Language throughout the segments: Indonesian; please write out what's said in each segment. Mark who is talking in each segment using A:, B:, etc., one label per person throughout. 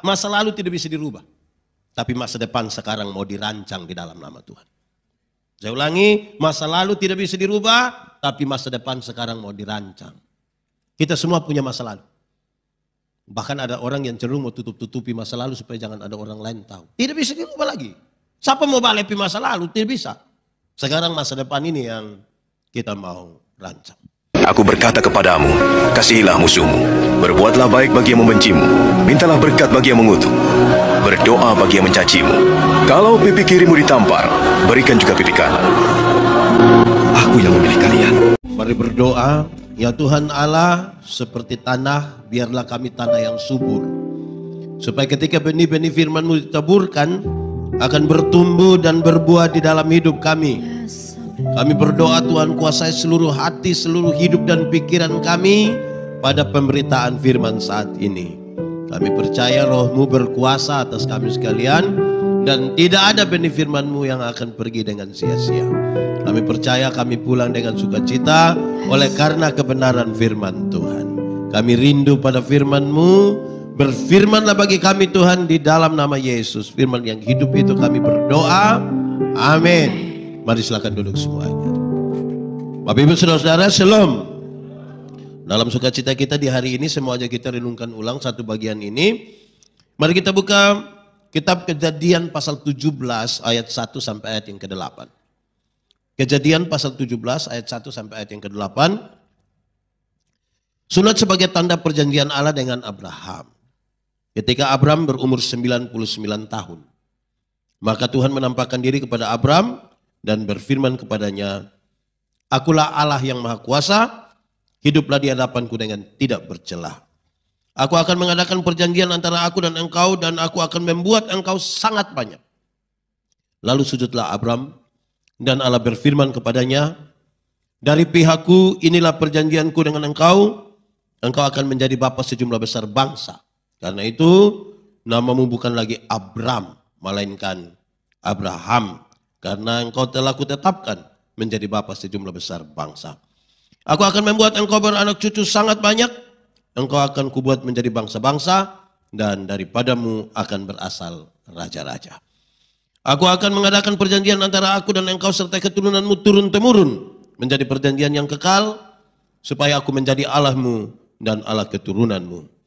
A: masa lalu tidak bisa dirubah. Tapi masa depan sekarang mau dirancang di dalam nama Tuhan. Saya ulangi, masa lalu tidak bisa dirubah, tapi masa depan sekarang mau dirancang. Kita semua punya masa lalu. Bahkan ada orang yang cenderung mau tutup-tutupi masa lalu supaya jangan ada orang lain tahu. Tidak bisa dirubah lagi. Siapa mau balepi masa lalu? Tidak bisa. Sekarang masa depan ini yang kita mau rancang.
B: Aku berkata kepadamu, kasihilah musuhmu, berbuatlah baik bagi yang membencimu, mintalah berkat bagi yang mengutuk, berdoa bagi yang mencacimu. Kalau pipi kirimu ditampar, berikan juga pipi kanan. Aku yang memilih kalian.
A: Mari berdoa, ya Tuhan Allah, seperti tanah, biarlah kami tanah yang subur. Supaya ketika benih-benih firman-Mu ditaburkan, akan bertumbuh dan berbuah di dalam hidup kami. Kami berdoa Tuhan kuasai seluruh hati, seluruh hidup dan pikiran kami pada pemberitaan firman saat ini. Kami percaya Roh-Mu berkuasa atas kami sekalian dan tidak ada benih firman-Mu yang akan pergi dengan sia-sia. Kami percaya kami pulang dengan sukacita oleh karena kebenaran firman Tuhan. Kami rindu pada firman-Mu, berfirmanlah bagi kami Tuhan di dalam nama Yesus. Firman yang hidup itu kami berdoa, amin. Mari silakan duduk semuanya. Bapak Ibu Saudara-saudara, Shalom. Dalam sukacita kita di hari ini semuanya kita renungkan ulang satu bagian ini. Mari kita buka kitab Kejadian pasal 17 ayat 1 sampai ayat yang ke-8. Kejadian pasal 17 ayat 1 sampai ayat yang ke-8. Sunat sebagai tanda perjanjian Allah dengan Abraham. Ketika Abraham berumur 99 tahun. Maka Tuhan menampakkan diri kepada Abraham dan berfirman kepadanya, Akulah Allah yang Maha Kuasa, hiduplah di hadapanku dengan tidak bercelah. Aku akan mengadakan perjanjian antara aku dan engkau, dan aku akan membuat engkau sangat banyak. Lalu sujudlah Abraham, dan Allah berfirman kepadanya, Dari pihakku inilah perjanjianku dengan engkau, engkau akan menjadi bapa sejumlah besar bangsa. Karena itu namamu bukan lagi Abram, melainkan Abraham. Karena engkau telah kutetapkan menjadi bapa sejumlah besar bangsa. Aku akan membuat engkau beranak cucu sangat banyak. Engkau akan kubuat menjadi bangsa-bangsa. Dan daripadamu akan berasal raja-raja. Aku akan mengadakan perjanjian antara aku dan engkau serta keturunanmu turun-temurun. Menjadi perjanjian yang kekal. Supaya aku menjadi Allahmu dan Allah keturunanmu.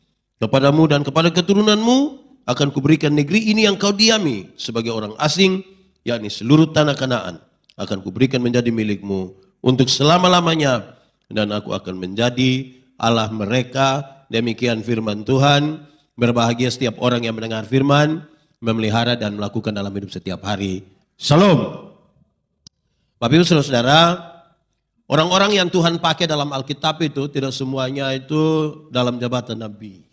A: Kepadamu dan kepada keturunanmu akan kuberikan negeri ini yang kau diami sebagai orang asing, yakni seluruh tanah Kanaan akan kuberikan menjadi milikmu untuk selama-lamanya, dan aku akan menjadi Allah mereka. Demikian firman Tuhan. Berbahagia setiap orang yang mendengar firman, memelihara dan melakukan dalam hidup setiap hari. Shalom. Bapak Ibu Saudara-saudara, orang-orang yang Tuhan pakai dalam Alkitab itu tidak semuanya itu dalam jabatan nabi.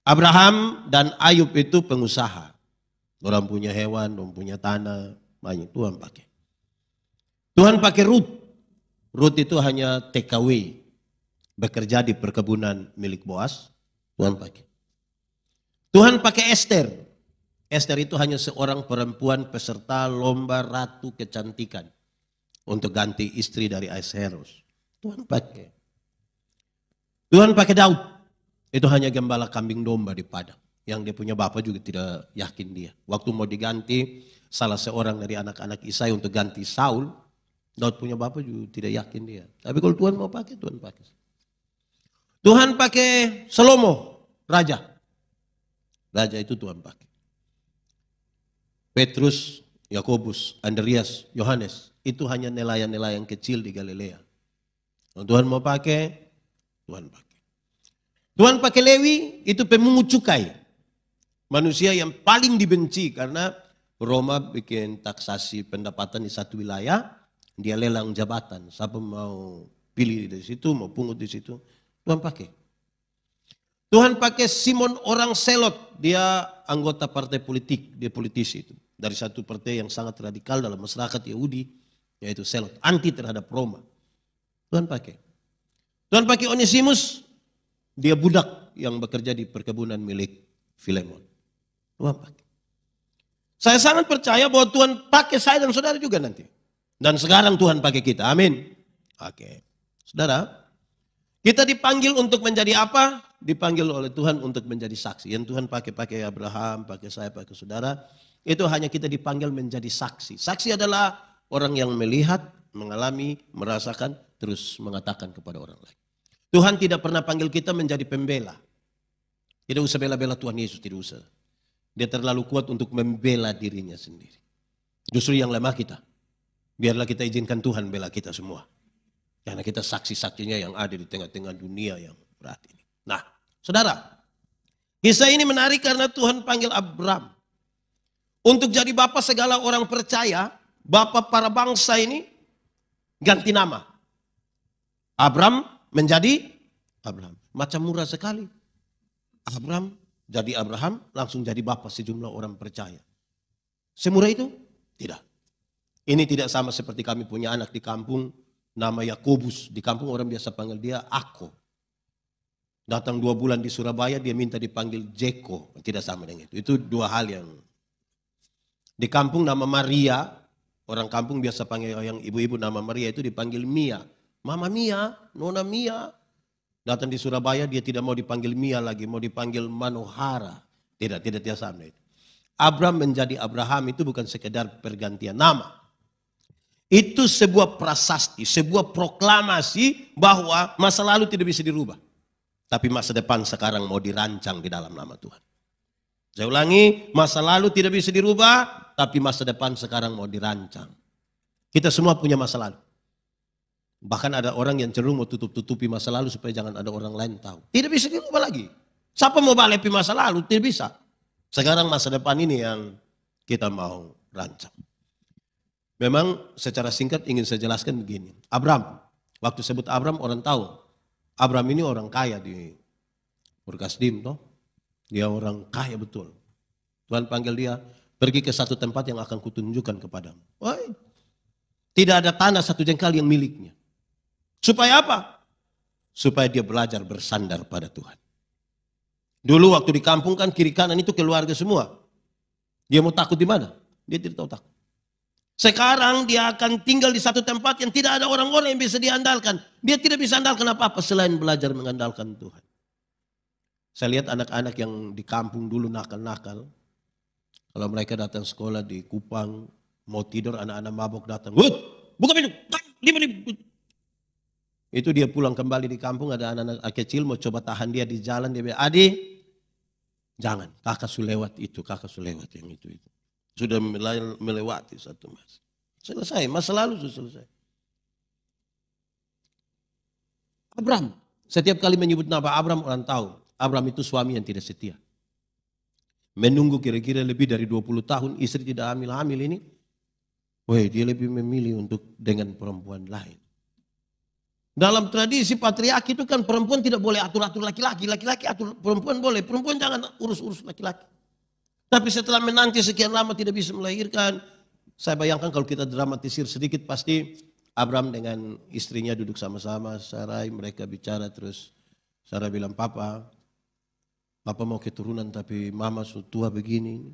A: Abraham dan Ayub itu pengusaha. Orang punya hewan, orang punya tanah, banyak Tuhan pakai. Tuhan pakai Rut. Rut itu hanya TKW, bekerja di perkebunan milik Boas. Tuhan pakai. Tuhan pakai Esther. Esther itu hanya seorang perempuan peserta lomba ratu kecantikan untuk ganti istri dari Ahasuerus. Tuhan pakai. Tuhan pakai Daud. Itu hanya gembala kambing domba di padang. Yang dia punya bapak juga tidak yakin dia. Waktu mau diganti salah seorang dari anak-anak Isai untuk ganti Saul, Daud punya bapak juga tidak yakin dia. Tapi kalau Tuhan mau pakai, Tuhan pakai. Tuhan pakai Salomo, raja. Raja itu Tuhan pakai. Petrus, Yakobus, Andreas, Yohanes, itu hanya nelayan-nelayan kecil di Galilea. Kalau Tuhan mau pakai, Tuhan pakai. Tuhan pakai Lewi, itu pemungut cukai. Manusia yang paling dibenci karena Roma bikin taksasi pendapatan di satu wilayah, dia lelang jabatan. Siapa mau pilih di situ, mau pungut di situ, Tuhan pakai. Tuhan pakai Simon orang Selot, dia anggota partai politik, dia politisi itu. Dari satu partai yang sangat radikal dalam masyarakat Yahudi, yaitu Selot, anti terhadap Roma. Tuhan pakai. Tuhan pakai Onesimus, dia budak yang bekerja di perkebunan milik Filemon. Tuhan pakai. Saya sangat percaya bahwa Tuhan pakai saya dan saudara juga nanti. Dan sekarang Tuhan pakai kita. Amin. Oke. Saudara, Kita dipanggil untuk menjadi apa? Dipanggil oleh Tuhan untuk menjadi saksi. Yang Tuhan pakai Abraham, pakai saya, pakai saudara. Itu hanya kita dipanggil menjadi saksi. Saksi adalah orang yang melihat, mengalami, merasakan, terus mengatakan kepada orang lain. Tuhan tidak pernah panggil kita menjadi pembela. Tidak usah bela-bela Tuhan Yesus, tidak usah. Dia terlalu kuat untuk membela dirinya sendiri. Justru yang lemah kita. Biarlah kita izinkan Tuhan bela kita semua. Karena kita saksi-saksinya yang ada di tengah-tengah dunia yang berat ini. Nah, saudara, kisah ini menarik karena Tuhan panggil Abram untuk jadi bapak segala orang percaya, bapak para bangsa ini ganti nama. Abram menjadi Abraham. Macam murah sekali. Abram jadi Abraham, langsung jadi bapak sejumlah orang percaya. Semurah itu? Tidak. Ini tidak sama seperti kami punya anak di kampung, nama Yakobus. Di kampung orang biasa panggil dia Ako. Datang 2 bulan di Surabaya, dia minta dipanggil Jeko. Tidak sama dengan itu. Itu 2 hal yang... Di kampung nama Maria, orang kampung biasa panggil yang ibu-ibu nama Maria itu dipanggil Mia. Mama Mia, Nona Mia. Datang di Surabaya dia tidak mau dipanggil Mia lagi, mau dipanggil Manohara. Tidak sama itu. Abram menjadi Abraham itu bukan sekedar pergantian nama. Itu sebuah prasasti, sebuah proklamasi bahwa masa lalu tidak bisa dirubah. Tapi masa depan sekarang mau dirancang di dalam nama Tuhan. Saya ulangi, masa lalu tidak bisa dirubah, tapi masa depan sekarang mau dirancang. Kita semua punya masa lalu. Bahkan ada orang yang cenderung mau tutup-tutupi masa lalu supaya jangan ada orang lain tahu. Tidak bisa dirubah lagi. Siapa mau balepi masa lalu? Tidak bisa. Sekarang masa depan ini yang kita mau rancang. Memang secara singkat ingin saya jelaskan begini. Abram, waktu sebut Abram orang tahu. Abram ini orang kaya di Purkasdim toh. Dia orang kaya betul. Tuhan panggil dia pergi ke satu tempat yang akan kutunjukkan kepadamu. Woi, tidak ada tanah satu jengkal yang miliknya. Supaya apa? Supaya dia belajar bersandar pada Tuhan. Dulu waktu di kampung kan kiri kanan itu keluarga semua. Dia mau takut di mana? Dia tidak tahu takut. Sekarang dia akan tinggal di satu tempat yang tidak ada orang-orang yang bisa diandalkan. Dia tidak bisa andalkan apa-apa selain belajar mengandalkan Tuhan. Saya lihat anak-anak yang di kampung dulu nakal-nakal. Kalau mereka datang sekolah di Kupang, mau tidur anak-anak mabok datang. Buka pintu, lima. Itu dia pulang kembali di kampung, ada anak-anak kecil mau coba tahan dia di jalan. Dia bilang, Adi, jangan, kakak sulewat itu, kakak sulewat yang itu. Sudah melewati satu masa. Selesai, masa lalu sudah selesai. Abram, setiap kali menyebut nama Abram orang tahu. Abram itu suami yang tidak setia. Menunggu kira-kira lebih dari 20 tahun, istri tidak hamil-hamil ini. Wah, dia lebih memilih untuk dengan perempuan lain. Dalam tradisi patriarki itu kan perempuan tidak boleh atur-atur laki-laki. Laki-laki atur perempuan boleh. Perempuan jangan urus-urus laki-laki. Tapi setelah menanti sekian lama tidak bisa melahirkan. Saya bayangkan kalau kita dramatisir sedikit pasti Abram dengan istrinya duduk sama-sama. Sarai mereka bicara terus. Sarai bilang, Papa mau keturunan tapi mama sudah tua begini.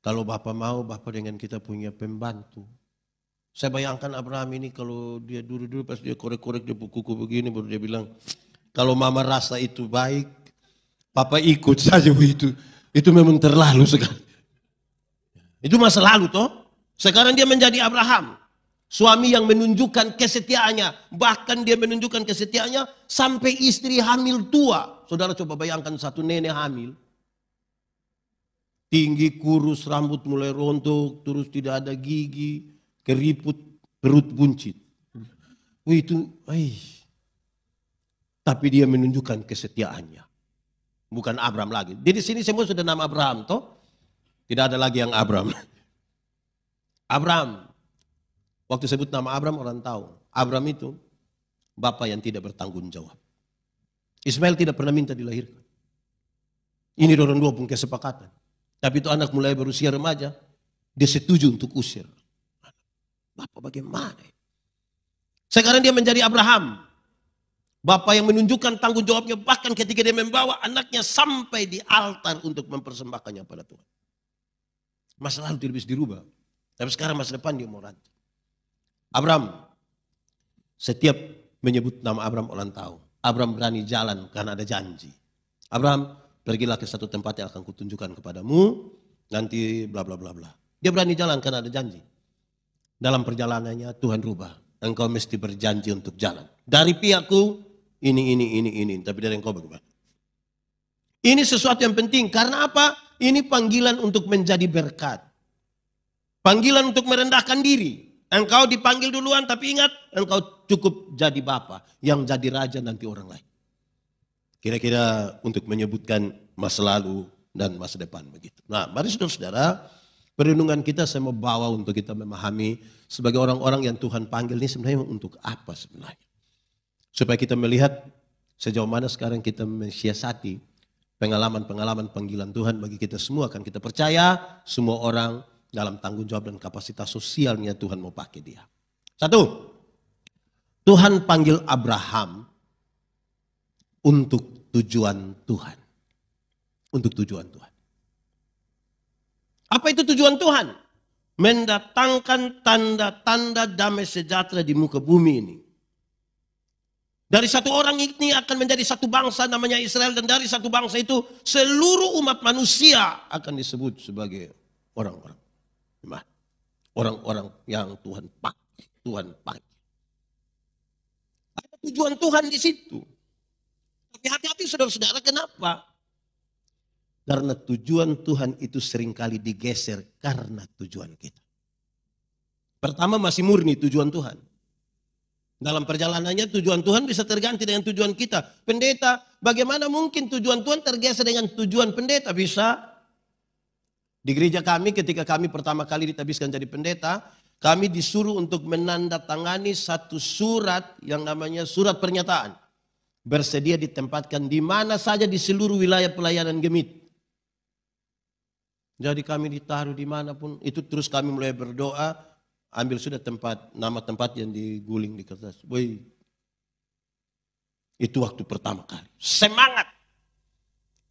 A: Kalau Bapak mau, Bapak dengan kita punya pembantu. Saya bayangkan Abraham ini kalau dia dulu pas dia korek-korek dia kuku begini baru dia bilang, kalau mama rasa itu baik, Papa ikut saja itu. Itu memang terlalu sekali. Itu masa lalu toh. Sekarang dia menjadi Abraham. Suami yang menunjukkan kesetiaannya. Bahkan dia menunjukkan kesetiaannya sampai istri hamil tua. Saudara coba bayangkan satu nenek hamil. Tinggi, kurus, rambut mulai rontok, terus tidak ada gigi. Keriput, perut buncit. Tapi dia menunjukkan kesetiaannya. Bukan Abram lagi. Di sini semua sudah nama Abraham toh. Tidak ada lagi yang Abram. Abram. Waktu sebut nama Abram orang tahu. Abram itu bapak yang tidak bertanggung jawab. Ismail tidak pernah minta dilahirkan. Ini orang dua pun kesepakatan. Tapi itu anak mulai berusia remaja. Dia setuju untuk usir. Bapak bagaimana? Sekarang dia menjadi Abraham. Bapak yang menunjukkan tanggung jawabnya bahkan ketika dia membawa anaknya sampai di altar untuk mempersembahkannya pada Tuhan. Masa lalu tidak bisa dirubah. Tapi sekarang masa depan dia mau rancang. Abraham, setiap menyebut nama Abram orang tahu. Abram berani jalan karena ada janji. Abram, pergilah ke satu tempat yang akan kutunjukkan kepadamu, nanti bla bla bla bla. Dia berani jalan karena ada janji. Dalam perjalanannya Tuhan rubah. Engkau mesti berjanji untuk jalan. Dari pihakku ini. Tapi dari engkau bagaimana? Ini sesuatu yang penting. Karena apa? Ini panggilan untuk menjadi berkat. Panggilan untuk merendahkan diri. Engkau dipanggil duluan tapi ingat engkau cukup jadi bapa. Yang jadi raja nanti orang lain. Kira-kira untuk menyebutkan masa lalu dan masa depan begitu. Nah mari saudara-saudara, perenungan kita saya mau bawa untuk kita memahami sebagai orang-orang yang Tuhan panggil ini sebenarnya untuk apa sebenarnya. Supaya kita melihat sejauh mana sekarang kita mensiasati pengalaman-pengalaman panggilan Tuhan bagi kita semua. Akan kita percaya semua orang dalam tanggung jawab dan kapasitas sosialnya Tuhan mau pakai dia. Satu, Tuhan panggil Abraham untuk tujuan Tuhan. Untuk tujuan Tuhan. Apa itu tujuan Tuhan? Mendatangkan tanda-tanda damai sejahtera di muka bumi ini. Dari satu orang ini akan menjadi satu bangsa namanya Israel. Dan dari satu bangsa itu seluruh umat manusia akan disebut sebagai orang-orang. Orang-orang yang Tuhan pakai. Tuhan panggil. Ada tujuan Tuhan di situ. Tapi hati-hati saudara-saudara, kenapa? Karena tujuan Tuhan itu seringkali digeser karena tujuan kita. Pertama masih murni tujuan Tuhan. Dalam perjalanannya tujuan Tuhan bisa terganti dengan tujuan kita. Pendeta, bagaimana mungkin tujuan Tuhan tergeser dengan tujuan pendeta? Bisa. Di gereja kami ketika kami pertama kali ditabiskan jadi pendeta, kami disuruh untuk menandatangani satu surat yang namanya surat pernyataan. Bersedia ditempatkan di mana saja di seluruh wilayah pelayanan Gemit. Jadi kami ditaruh dimanapun, itu terus kami mulai berdoa, ambil sudah nama tempat yang diguling di kertas. Woi, itu waktu pertama kali. Semangat.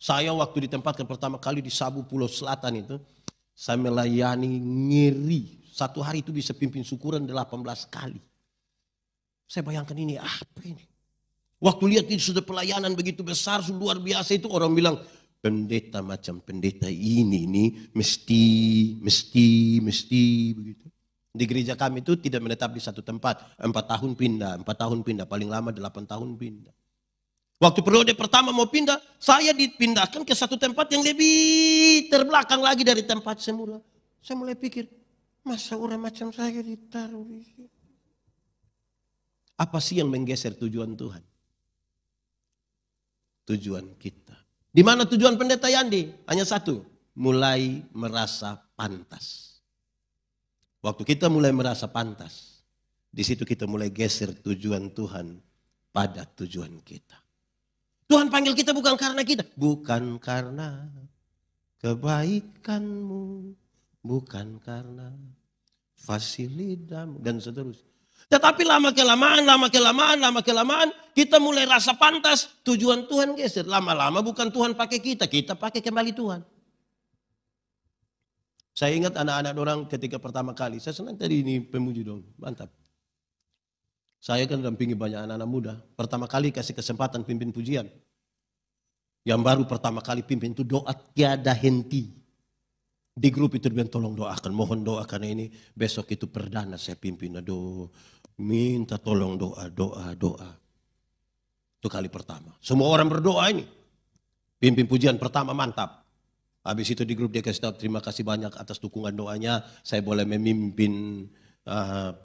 A: Saya waktu ditempatkan pertama kali di Sabu Pulau Selatan itu, saya melayani ngeri. Satu hari itu bisa pimpin syukuran 18 kali. Saya bayangkan ini apa ini. Waktu lihat itu sudah pelayanan begitu besar, luar biasa itu orang bilang, pendeta macam pendeta ini nih mesti begitu. Di gereja kami itu tidak menetap di satu tempat, 4 tahun pindah, paling lama 8 tahun pindah. Waktu periode pertama mau pindah, saya dipindahkan ke satu tempat yang lebih terbelakang lagi dari tempat semula. Saya mulai pikir, masa orang macam saya ditaruh di sini? Apa sih yang menggeser tujuan Tuhan? Tujuan kita. Di mana tujuan pendeta Yandi? Hanya satu, mulai merasa pantas. Waktu kita mulai merasa pantas, di situ kita mulai geser tujuan Tuhan pada tujuan kita. Tuhan panggil kita bukan karena kita, bukan karena kebaikanmu, bukan karena fasilitasmu dan seterusnya. Tetapi lama kelamaan, kita mulai rasa pantas, tujuan Tuhan geser. Lama-lama bukan Tuhan pakai kita pakai kembali Tuhan. Saya ingat anak-anak orang ketika pertama kali, saya senang tadi ini pemuji dong, mantap. Saya kan dampingi banyak anak-anak muda, pertama kali kasih kesempatan pimpin pujian. Yang baru pertama kali pimpin itu doa tiada henti. Di grup itu bilang tolong doakan, mohon doa karena ini besok itu perdana saya pimpin. Aduh, minta tolong doa. Itu kali pertama. Semua orang berdoa ini. Pimpin pujian pertama mantap. Habis itu di grup dia kasih tahu terima kasih banyak atas dukungan doanya. Saya boleh memimpin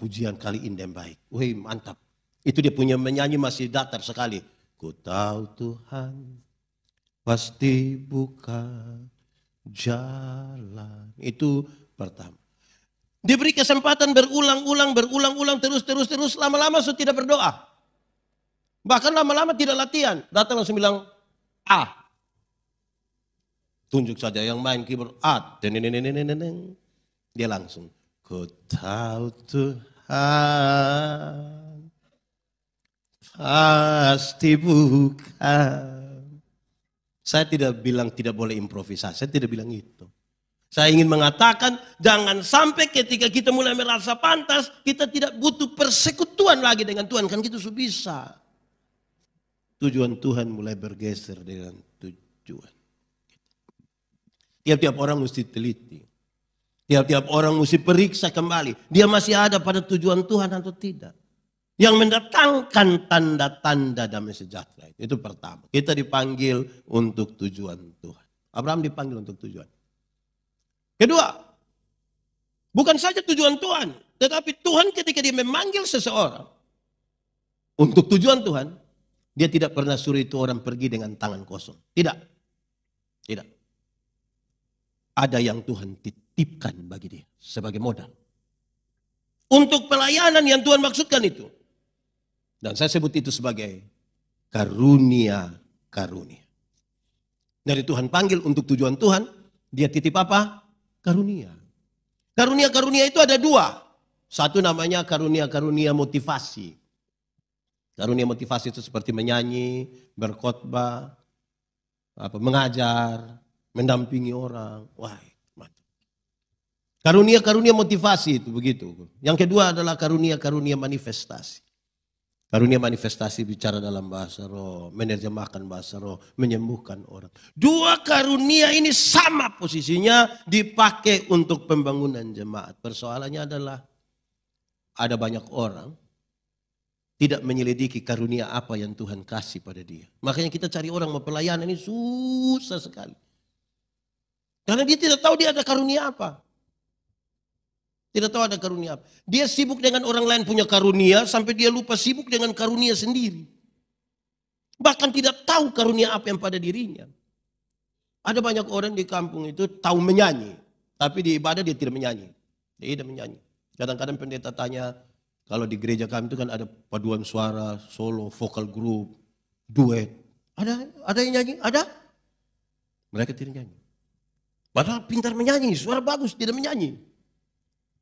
A: pujian kali ini yang baik. Wih mantap. Itu dia punya menyanyi masih datar sekali. Ku tahu Tuhan pasti buka jalan. Itu pertama. Diberi kesempatan berulang-ulang terus. Lama-lama sudah tidak berdoa. Bahkan lama-lama tidak latihan. Datang langsung bilang A. Tunjuk saja yang main keyboard A. Dia langsung. Ku tahu Tuhan pasti bukan. Saya tidak bilang tidak boleh improvisasi. Saya tidak bilang itu. Saya ingin mengatakan, jangan sampai ketika kita mulai merasa pantas, kita tidak butuh persekutuan lagi dengan Tuhan. Kan kita sudah bisa. Tujuan Tuhan mulai bergeser dengan tujuan. Tiap-tiap orang mesti teliti. Tiap-tiap orang mesti periksa kembali. Dia masih ada pada tujuan Tuhan atau tidak. Yang mendatangkan tanda-tanda damai sejahtera. Itu pertama. Kita dipanggil untuk tujuan Tuhan. Abraham dipanggil untuk tujuan. Kedua, bukan saja tujuan Tuhan, tetapi Tuhan ketika dia memanggil seseorang untuk tujuan Tuhan, dia tidak pernah suruh itu orang pergi dengan tangan kosong. Tidak. Tidak. Ada yang Tuhan titipkan bagi dia sebagai modal. Untuk pelayanan yang Tuhan maksudkan itu. Dan saya sebut itu sebagai karunia-karunia. Dari Tuhan panggil untuk tujuan Tuhan, dia titip apa? Karunia. Karunia-karunia itu ada dua. Satu namanya karunia-karunia motivasi. Karunia motivasi itu seperti menyanyi, berkhotbah, mengajar, mendampingi orang. Wah, mantap. Karunia-karunia motivasi itu begitu. Yang kedua adalah karunia-karunia manifestasi. Karunia manifestasi bicara dalam bahasa roh, menerjemahkan bahasa roh, menyembuhkan orang. Dua karunia ini sama posisinya dipakai untuk pembangunan jemaat. Persoalannya adalah ada banyak orang tidak menyelidiki karunia apa yang Tuhan kasih pada dia. Makanya kita cari orang mau pelayanan ini susah sekali. Karena dia tidak tahu dia ada karunia apa. Tidak tahu ada karunia apa. Dia sibuk dengan orang lain punya karunia sampai dia lupa sibuk dengan karunia sendiri. Bahkan tidak tahu karunia apa yang pada dirinya. Ada banyak orang di kampung itu tahu menyanyi. Tapi di ibadah dia tidak menyanyi. Dia tidak menyanyi. Kadang-kadang pendeta tanya, kalau di gereja kami itu kan ada paduan suara, solo, vokal group, duet. Ada yang nyanyi? Ada? Mereka tidak nyanyi. Padahal pintar menyanyi, suara bagus, tidak menyanyi.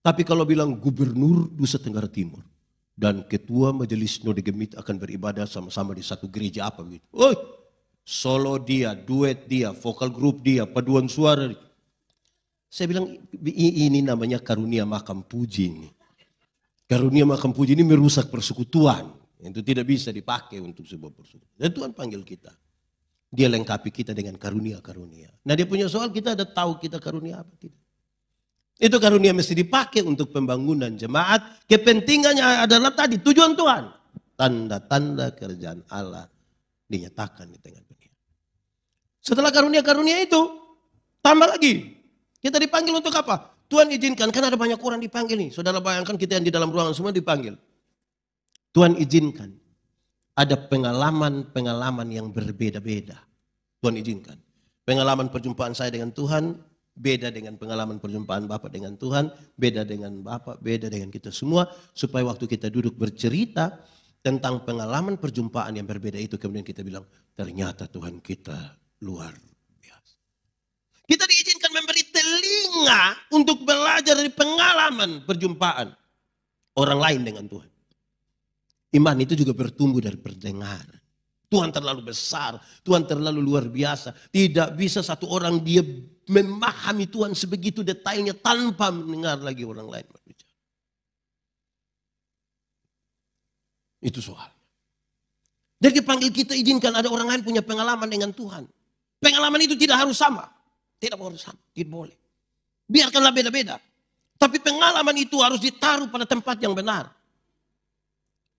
A: Tapi kalau bilang gubernur Nusa Tenggara Timur dan ketua majelis Node Gemit akan beribadah sama-sama di satu gereja apa begitu. Oh, solo dia, duet dia, vokal group dia, paduan suara. Saya bilang ini namanya karunia makam puji ini. Karunia makam puji ini merusak persekutuan. Itu tidak bisa dipakai untuk sebuah persekutuan. Dan Tuhan panggil kita. Dia lengkapi kita dengan karunia-karunia. Nah dia punya soal, kita ada tahu kita karunia apa tidak. Itu karunia mesti dipakai untuk pembangunan jemaat. Kepentingannya adalah tadi tujuan Tuhan. Tanda-tanda kerjaan Allah dinyatakan di tengah dunia. Setelah karunia-karunia itu, tambah lagi. Kita dipanggil untuk apa? Tuhan izinkan, kan ada banyak orang dipanggil nih. Saudara bayangkan kita yang di dalam ruangan semua dipanggil. Tuhan izinkan. Ada pengalaman-pengalaman yang berbeda-beda. Tuhan izinkan. Pengalaman perjumpaan saya dengan Tuhan beda dengan pengalaman perjumpaan Bapak dengan Tuhan, beda dengan Bapak, beda dengan kita semua, supaya waktu kita duduk bercerita tentang pengalaman perjumpaan yang berbeda itu, kemudian kita bilang, ternyata Tuhan kita luar biasa. Kita diizinkan memberi telinga untuk belajar dari pengalaman perjumpaan orang lain dengan Tuhan. Iman itu juga bertumbuh dari pendengaran. Tuhan terlalu besar, Tuhan terlalu luar biasa. Tidak bisa satu orang dia memahami Tuhan sebegitu detailnya tanpa mendengar lagi orang lain berbicara. Itu soal. Jadi panggil kita izinkan ada orang lain punya pengalaman dengan Tuhan. Pengalaman itu tidak harus sama. Tidak harus sama, tidak boleh. Biarkanlah beda-beda. Tapi pengalaman itu harus ditaruh pada tempat yang benar.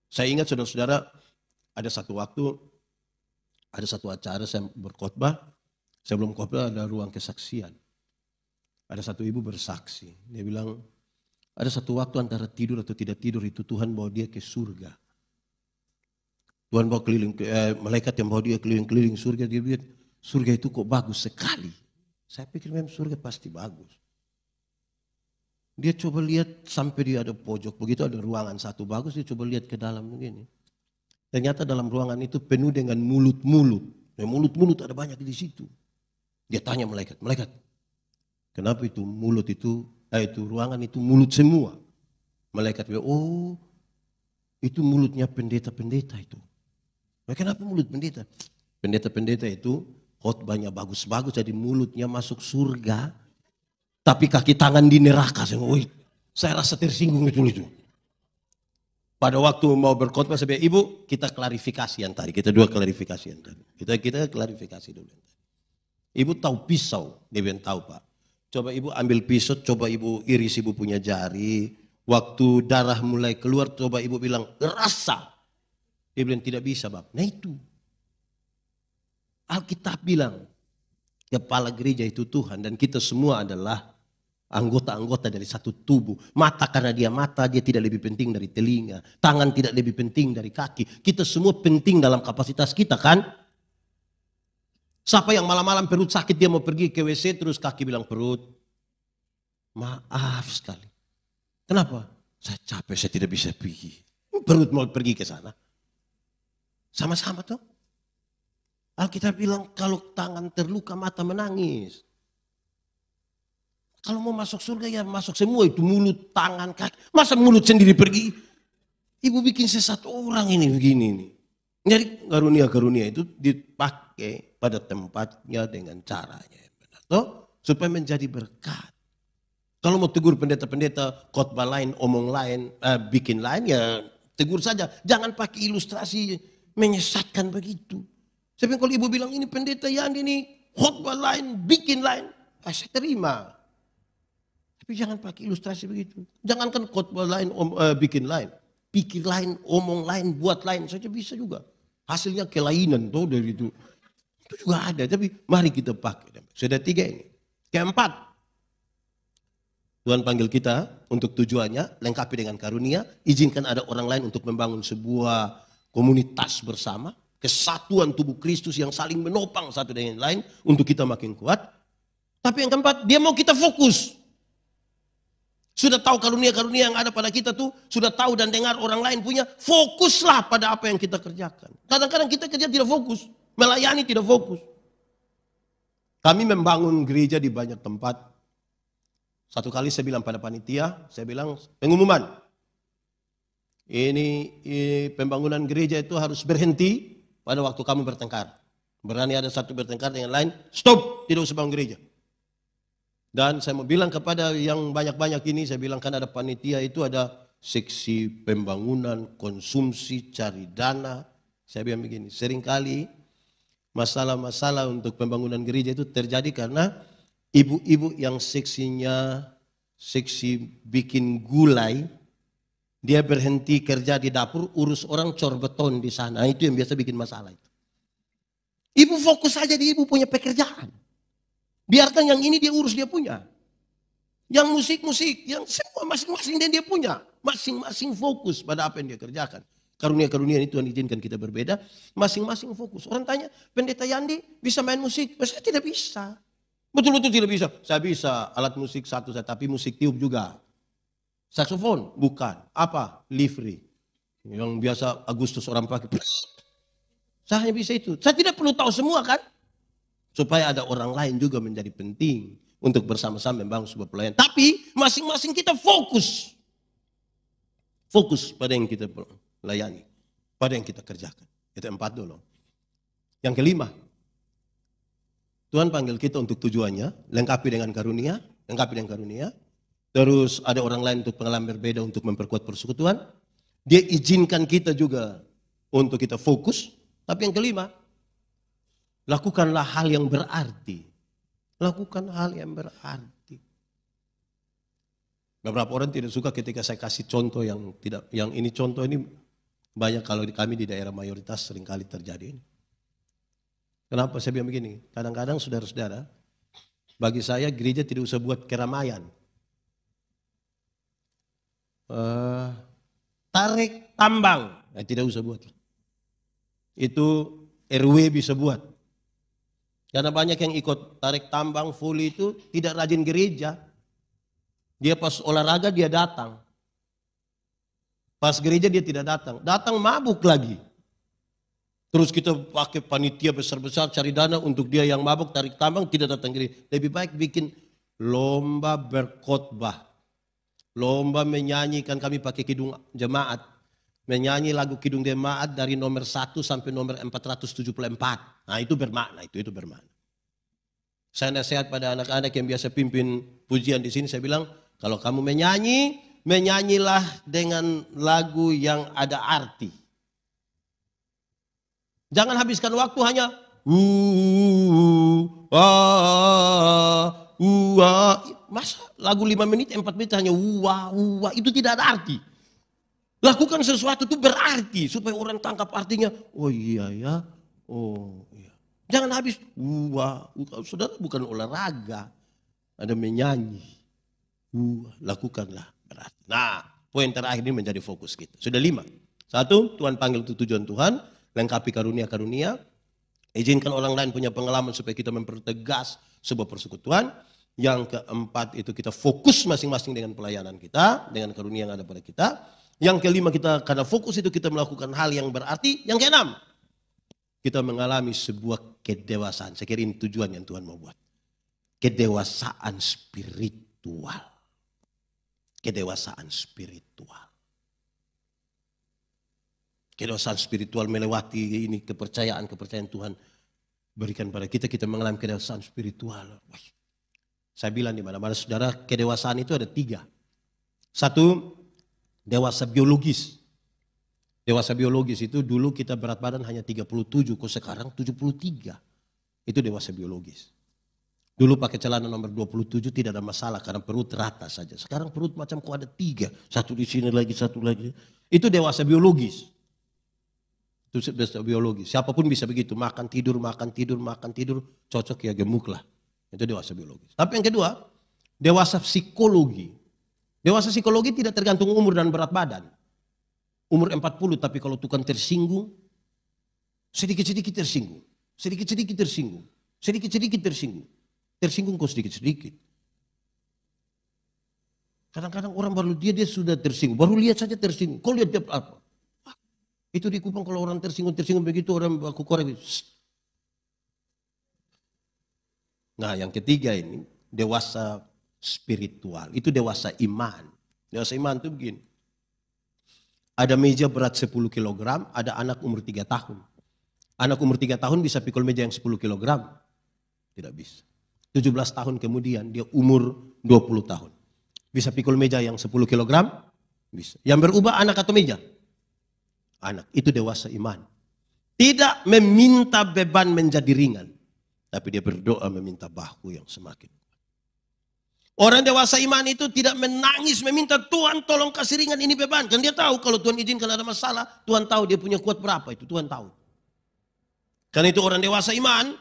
A: Saya ingat saudara-saudara, ada satu waktu, ada satu acara saya berkhotbah, sebelum khotbah ada ruang kesaksian. Ada satu ibu bersaksi, dia bilang ada satu waktu antara tidur atau tidak tidur itu Tuhan bawa dia ke surga. Tuhan bawa malaikat yang bawa dia keliling-keliling surga, dia lihat surga itu kok bagus sekali. Saya pikir memang surga pasti bagus. Dia coba lihat sampai dia ada pojok, begitu ada ruangan satu bagus, dia coba lihat ke dalam begini. Ternyata dalam ruangan itu penuh dengan mulut-mulut. Mulut-mulut ada banyak di situ. Dia tanya malaikat, kenapa itu mulut itu ruangan itu mulut semua? Malaikat bilang, oh itu mulutnya pendeta-pendeta itu. Kenapa mulut pendeta? Pendeta-pendeta itu khotbahnya bagus-bagus, jadi mulutnya masuk surga. Tapi kaki tangan di neraka. Saya rasa tersinggung itu. Pada waktu mau berkhotbah, saya bilang, Ibu, kita klarifikasi yang tadi. Kita dua klarifikasi yang tadi. Kita klarifikasi dulu. Ibu tahu pisau? Dia bilang, tahu Pak. Coba Ibu ambil pisau, coba Ibu iris Ibu punya jari. Waktu darah mulai keluar, coba Ibu bilang, rasa. Dia bilang, tidak bisa Bapak. Nah itu. Alkitab bilang, kepala gereja itu Tuhan. Dan kita semua adalah anggota-anggota dari satu tubuh. Mata karena dia mata, dia tidak lebih penting dari telinga. Tangan tidak lebih penting dari kaki. Kita semua penting dalam kapasitas kita kan? Siapa yang malam-malam perut sakit, dia mau pergi ke WC, terus kaki bilang, perut, maaf sekali. Kenapa? Saya capek, saya tidak bisa pergi. Perut mau pergi ke sana. Sama-sama tuh. Alkitab bilang kalau tangan terluka mata menangis. Kalau mau masuk surga ya masuk semua itu, mulut, tangan, kaki. Masa mulut sendiri pergi? Ibu bikin sesat orang ini begini nih. Jadi karunia-karunia itu dipakai pada tempatnya dengan caranya. Toh, supaya menjadi berkat. Kalau mau tegur pendeta-pendeta, khotbah lain, omong lain, bikin lain ya tegur saja. Jangan pakai ilustrasi menyesatkan begitu. Saya bilang kalau ibu bilang ini pendeta yang ini khotbah lain, bikin lain, saya terima. Tapi jangan pakai ilustrasi begitu. Jangankan khotbah lain, bikin lain, pikir lain, omong lain, buat lain saja bisa juga. Hasilnya kelainan tuh dari itu. Itu juga ada, tapi mari kita pakai. Sudah 3 ini. Keempat, Tuhan panggil kita untuk tujuannya, lengkapi dengan karunia, izinkan ada orang lain untuk membangun sebuah komunitas bersama. Kesatuan tubuh Kristus yang saling menopang satu dengan yang lain untuk kita makin kuat. Tapi yang keempat, dia mau kita fokus. Sudah tahu karunia-karunia yang ada pada kita tuh, sudah tahu dan dengar orang lain punya, fokuslah pada apa yang kita kerjakan. Kadang-kadang kita kerja tidak fokus, melayani tidak fokus. Kami membangun gereja di banyak tempat. Satu kali saya bilang pada panitia, saya bilang pengumuman. Ini pembangunan gereja itu harus berhenti pada waktu kamu bertengkar. Berani ada satu bertengkar dengan lain, stop, tidak usah bangun gereja. Dan saya mau bilang kepada yang banyak-banyak ini, saya bilang kan ada panitia itu ada seksi pembangunan, konsumsi, cari dana. Saya bilang begini, seringkali masalah-masalah untuk pembangunan gereja itu terjadi karena ibu-ibu yang seksinya, seksi bikin gulai, dia berhenti kerja di dapur, urus orang cor beton di sana. Itu yang biasa bikin masalah itu. Ibu fokus saja di ibu punya pekerjaan. Biarkan yang ini dia urus dia punya. Yang musik-musik, yang semua masing-masing dia punya. Masing-masing fokus pada apa yang dia kerjakan. Karunia-karunia itu Tuhan izinkan kita berbeda. Masing-masing fokus. Orang tanya, pendeta Yandi bisa main musik? Saya tidak bisa. Betul-betul tidak bisa. Saya bisa alat musik satu, tapi musik tiup juga. Saksofon? Bukan. Apa? Livery. Yang biasa Agustus orang pakai. Saya hanya bisa itu. Saya tidak perlu tahu semua kan. Supaya ada orang lain juga menjadi penting. Untuk bersama-sama membangun sebuah pelayanan. Tapi masing-masing kita fokus. Fokus pada yang kita layani. Pada yang kita kerjakan. Itu 4 dulu. Yang kelima. Tuhan panggil kita untuk tujuannya. Lengkapi dengan karunia. Lengkapi dengan karunia. Terus ada orang lain untuk pengalaman berbeda untuk memperkuat persekutuan. Dia izinkan kita juga untuk kita fokus. Tapi yang kelima, lakukanlah hal yang berarti. Lakukan hal yang berarti. Beberapa orang tidak suka ketika saya kasih contoh yang tidak, yang ini contoh ini banyak kalau kami di daerah mayoritas seringkali terjadi. Kenapa saya bilang begini? Kadang-kadang saudara-saudara, bagi saya gereja tidak usah buat keramaian. Tarik tambang, tidak usah buat. Itu RW bisa buat. Karena banyak yang ikut tarik tambang fully itu tidak rajin gereja. Dia pas olahraga dia datang. Pas gereja dia tidak datang. Datang mabuk lagi. Terus kita pakai panitia besar-besar cari dana untuk dia yang mabuk tarik tambang tidak datang gereja. Lebih baik bikin lomba berkhotbah. Lomba menyanyi, kan kami pakai kidung jemaat. Menyanyi lagu kidung jemaat dari nomor 1 sampai nomor 474. Nah itu bermakna, itu bermakna. Saya nasihat pada anak-anak yang biasa pimpin pujian di sini saya bilang, kalau kamu menyanyi, menyanyilah dengan lagu yang ada arti. Jangan habiskan waktu hanya masa lagu 5 menit, 4 menit hanya itu tidak ada arti. Lakukan sesuatu itu berarti supaya orang tangkap artinya. Oh iya ya, oh iya. Jangan habis saudara bukan olahraga, ada menyanyi. Lakukanlah berarti. Nah, poin terakhir ini menjadi fokus kita. Sudah 5. 1, Tuhan panggil untuk tujuan Tuhan, lengkapi karunia-karunia. Izinkan orang lain punya pengalaman supaya kita mempertegas sebuah persekutuan. Yang keempat itu kita fokus masing-masing dengan pelayanan kita, dengan karunia yang ada pada kita. Yang kelima kita karena fokus itu kita melakukan hal yang berarti. Yang keenam, kita mengalami sebuah kedewasaan. Saya kira ini tujuan yang Tuhan mau buat. Kedewasaan spiritual. Kedewasaan spiritual. Kedewasaan spiritual melewati ini kepercayaan Tuhan berikan pada kita. Kita mengalami kedewasaan spiritual. Saya bilang di mana-mana saudara, kedewasaan itu ada 3. 1, dewasa biologis. Dewasa biologis itu dulu kita berat badan hanya 37, kok sekarang 73. Itu dewasa biologis. Dulu pakai celana nomor 27 tidak ada masalah karena perut rata saja. Sekarang perut macam kok ada 3. Satu di sini lagi, satu lagi. Itu dewasa biologis. Itu dewasa biologis. Siapapun bisa begitu. Makan tidur, cocok ya gemuk lah. Itu dewasa biologis. Tapi yang kedua, dewasa psikologi. Dewasa psikologi tidak tergantung umur dan berat badan. Umur 40 tapi kalau tukang tersinggung, sedikit-sedikit tersinggung. Sedikit-sedikit tersinggung. Sedikit-sedikit tersinggung. Tersinggung kok sedikit-sedikit. Kadang-kadang orang baru dia sudah tersinggung. Baru lihat saja tersinggung. Kau lihat dia apa? Itu di Kupang kalau orang tersinggung begitu orang aku korek. Nah yang ketiga ini dewasa spiritual. Itu dewasa iman. Dewasa iman itu begini. Ada meja berat 10 kg, ada anak umur 3 tahun. Anak umur 3 tahun bisa pikul meja yang 10 kg? Tidak bisa. 17 tahun kemudian dia umur 20 tahun. Bisa pikul meja yang 10 kg? Bisa. Yang berubah anak atau meja? Anak. Itu dewasa iman. Tidak meminta beban menjadi ringan. Tapi dia berdoa meminta bahu yang semakin. Orang dewasa iman itu tidak menangis meminta Tuhan tolong kasih ringan ini beban. Kan dia tahu kalau Tuhan izinkan ada masalah. Tuhan tahu dia punya kuat berapa itu. Tuhan tahu. Karena itu orang dewasa iman.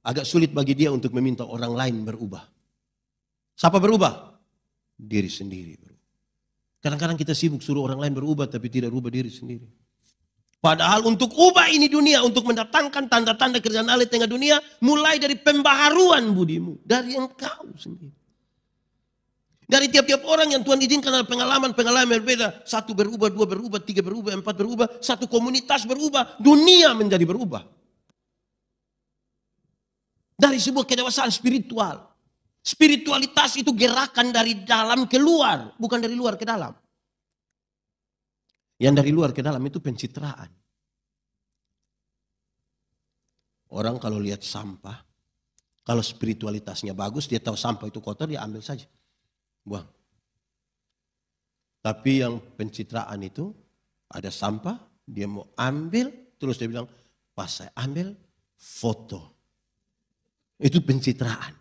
A: Agak sulit bagi dia untuk meminta orang lain berubah. Siapa berubah? Diri sendiri berubah. Kadang-kadang kita sibuk suruh orang lain berubah tapi tidak berubah diri sendiri. Padahal untuk ubah ini dunia, untuk mendatangkan tanda-tanda kerjaan Allah di tengah dunia, mulai dari pembaharuan budimu. Dari engkau sendiri. Dari tiap-tiap orang yang Tuhan izinkan ada pengalaman-pengalaman berbeda. 1 berubah, 2 berubah, 3 berubah, 4 berubah. 1 komunitas berubah, dunia menjadi berubah. Dari sebuah kedewasaan spiritual. Spiritualitas itu gerakan dari dalam ke luar, bukan dari luar ke dalam. Yang dari luar ke dalam itu pencitraan. Orang kalau lihat sampah, kalau spiritualitasnya bagus, dia tahu sampah itu kotor, dia ambil saja. Buang. Tapi yang pencitraan itu, ada sampah, dia mau ambil, terus dia bilang, pas saya ambil, foto. Itu pencitraan.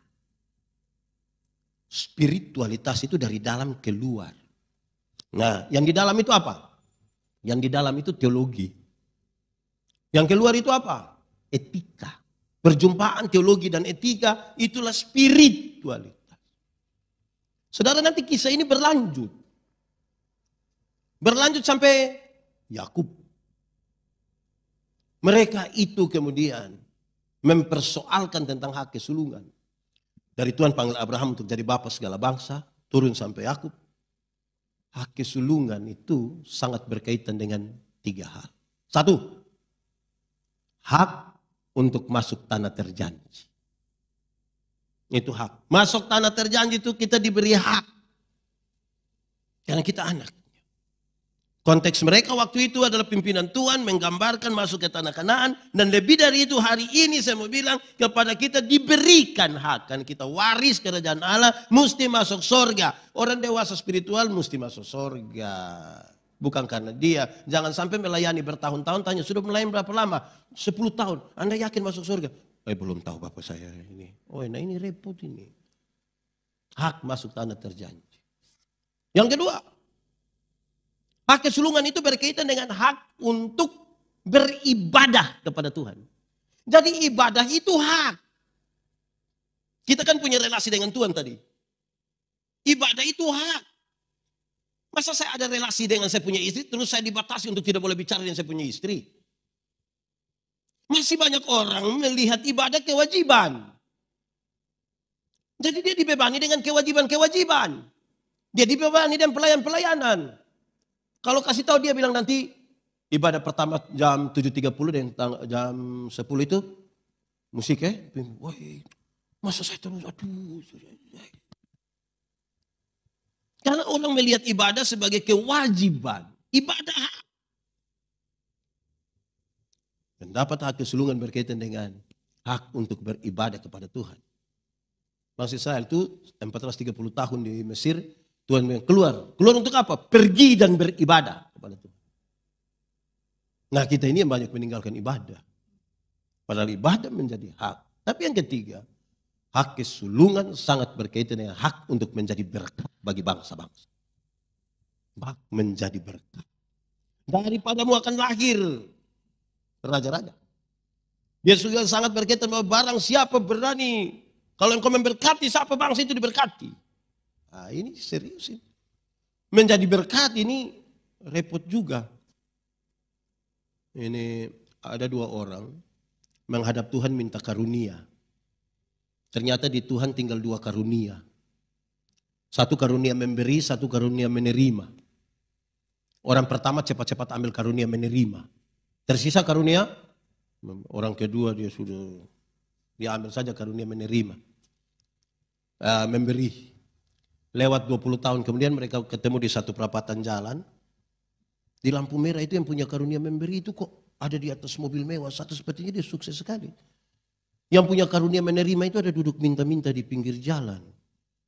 A: Spiritualitas itu dari dalam keluar. Nah, yang di dalam itu apa? Yang di dalam itu teologi. Yang keluar itu apa? Etika. Perjumpaan teologi dan etika itulah spiritualitas. Saudara, nanti kisah ini berlanjut. Berlanjut sampai Yakub. Mereka itu kemudian mempersoalkan tentang hak kesulungan. Dari Tuhan panggil Abraham untuk jadi bapa segala bangsa, turun sampai Yakub. Hak kesulungan itu sangat berkaitan dengan 3 hal. 1, hak untuk masuk tanah terjanji. Itu hak. Masuk tanah terjanji itu kita diberi hak. Karena kita anaknya. Konteks mereka waktu itu adalah pimpinan Tuhan menggambarkan masuk ke tanah Kanaan. Dan lebih dari itu hari ini saya mau bilang kepada kita diberikan hak. Kan kita waris kerajaan Allah mesti masuk surga. Orang dewasa spiritual mesti masuk surga. Bukan karena dia. Jangan sampai melayani bertahun-tahun tanya sudah melayani berapa lama? 10 tahun. Anda yakin masuk surga? Belum tahu bapak saya ini. Nah ini repot ini. Hak masuk tanah terjanji. Yang kedua. Hak kesulungan itu berkaitan dengan hak untuk beribadah kepada Tuhan. Jadi ibadah itu hak. Kita kan punya relasi dengan Tuhan tadi. Ibadah itu hak. Masa saya ada relasi dengan saya punya istri, terus saya dibatasi untuk tidak boleh bicara dengan saya punya istri. Masih banyak orang melihat ibadah kewajiban. Jadi dia dibebani dengan kewajiban-kewajiban. Dia dibebani dengan pelayan-pelayanan. Kalau kasih tahu dia bilang nanti ibadah pertama jam 7.30 dan jam 10 itu musik ya. Wah, masa saya terus aduh. Karena orang melihat ibadah sebagai kewajiban. Ibadah. Dan dapat hak kesulungan berkaitan dengan hak untuk beribadah kepada Tuhan. Maksud saya itu 430 tahun di Mesir. Tuhan bilang keluar. Keluar untuk apa? Pergi dan beribadah kepada Tuhan. Nah kita ini yang banyak meninggalkan ibadah. Padahal ibadah menjadi hak. Tapi yang ketiga. Hak kesulungan sangat berkaitan dengan hak untuk menjadi berkat bagi bangsa-bangsa. Hak menjadi berkat. Daripadamu akan lahir raja-raja. Dia sudah sangat berkaitan bahwa barang siapa berani. Kalau engkau memberkati siapa bangsa itu diberkati. Nah ini serius ini. Menjadi berkat ini repot juga. Ini ada 2 orang menghadap Tuhan minta karunia. Ternyata di Tuhan tinggal 2 karunia. 1 karunia memberi, 1 karunia menerima. Orang pertama cepat-cepat ambil karunia menerima. Tersisa karunia, orang kedua dia ambil saja karunia menerima. Memberi. Lewat 20 tahun kemudian mereka ketemu di satu perapatan jalan. Di lampu merah itu yang punya karunia memberi itu kok ada di atas mobil mewah. Satu sepertinya dia sukses sekali. Yang punya karunia menerima itu ada duduk minta-minta di pinggir jalan.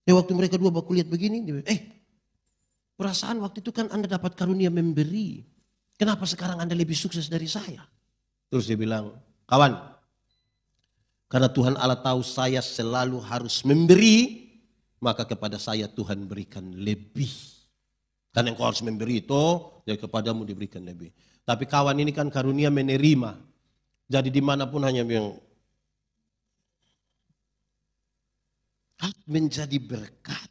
A: Waktu mereka dua baku lihat begini. Dia, perasaan waktu itu kan Anda dapat karunia memberi. Kenapa sekarang Anda lebih sukses dari saya? Terus dia bilang, kawan. Karena Tuhan Allah tahu saya selalu harus memberi. Maka kepada saya Tuhan berikan lebih. Karena engkau harus memberi itu, ya kepadamu diberikan lebih. Tapi kawan ini kan karunia menerima. Jadi dimanapun hanya yang menjadi berkat.